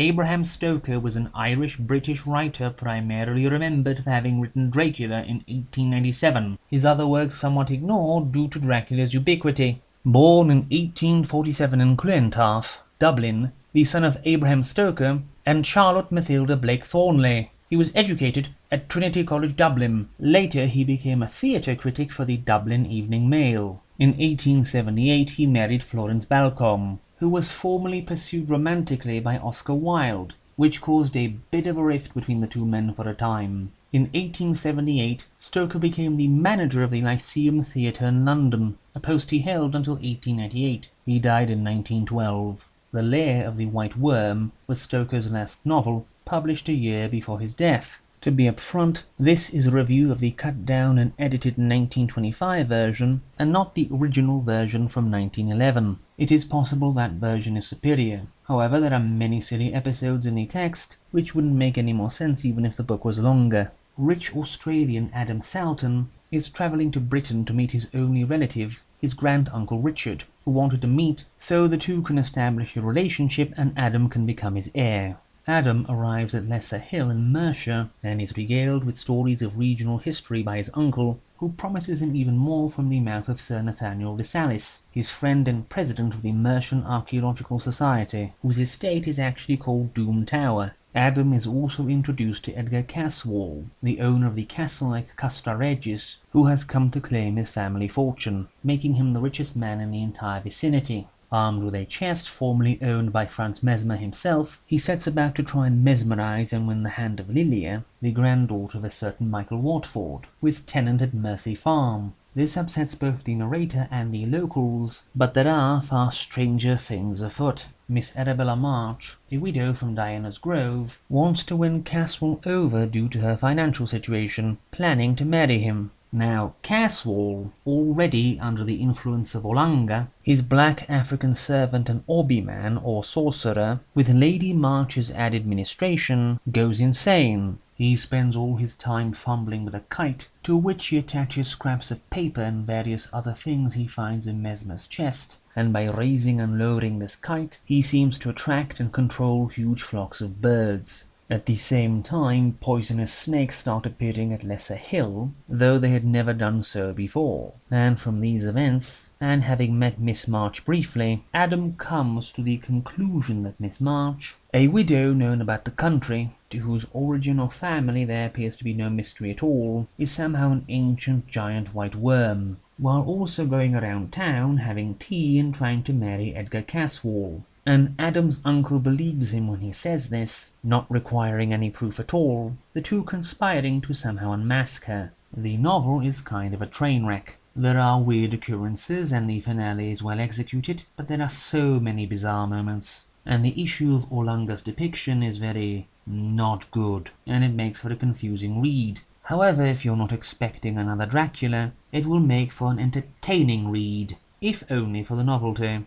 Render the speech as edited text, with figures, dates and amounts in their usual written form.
Abraham Stoker was an Irish-British writer primarily remembered for having written Dracula in 1897, his other works somewhat ignored due to Dracula's ubiquity. Born in 1847 in Clontarf, Dublin, the son of Abraham Stoker and Charlotte Mathilda Blake Thornley, he was educated at Trinity College Dublin. Later he became a theatre critic for the Dublin Evening Mail. In 1878 he married Florence Balcombe, who was formerly pursued romantically by Oscar Wilde, which caused a bit of a rift between the two men for a time. In 1878 Stoker became the manager of the Lyceum Theatre in London, a post he held until 1898. He died in 1912. The Lair of the White Worm was Stoker's last novel, published a year before his death. To be upfront, this is a review of the cut down and edited 1925 version, and not the original version from 1911. It is possible that version is superior. However, there are many silly episodes in the text, which wouldn't make any more sense even if the book was longer. Rich Australian Adam Salton is travelling to Britain to meet his only relative, his grand-uncle Richard, who wanted to meet so the two can establish a relationship and Adam can become his heir. Adam arrives at Lesser Hill in Mercia and is regaled with stories of regional history by his uncle, who promises him even more from the mouth of Sir Nathaniel de Salis, his friend and president of the Mercian Archaeological Society, whose estate is actually called Doom Tower. Adam is also introduced to Edgar Caswall, the owner of the castle-like Castra Regis, who has come to claim his family fortune, making him the richest man in the entire vicinity. Armed with a chest formerly owned by Franz Mesmer himself, he sets about to try and mesmerize and win the hand of Lilia, the granddaughter of a certain Michael Watford, who is tenant at Mercia Farm. This upsets both the narrator and the locals, but there are far stranger things afoot. Miss Arabella March, a widow from Diana's Grove, wants to win Caswall over due to her financial situation, planning to marry him. Now, Caswall, already under the influence of Olanga, his black African servant and Obi-Man or sorcerer, with Lady March's added ministration, goes insane. He spends all his time fumbling with a kite, to which he attaches scraps of paper and various other things he finds in Mesmer's chest, and by raising and lowering this kite, he seems to attract and control huge flocks of birds. At the same time, poisonous snakes start appearing at Lesser Hill, though they had never done so before. And from these events, and having met Miss March briefly, Adam comes to the conclusion that Miss March, a widow known about the country, to whose origin or family there appears to be no mystery at all, is somehow an ancient giant white worm, while also going around town having tea and trying to marry Edgar Caswall. And Adam's uncle believes him when he says this, not requiring any proof at all, the two conspiring to somehow unmask her. The novel is kind of a train wreck. There are weird occurrences and the finale is well executed, but there are so many bizarre moments. And the issue of Olanga's depiction is very not good, and it makes for a confusing read. However, if you're not expecting another Dracula, it will make for an entertaining read, if only for the novelty.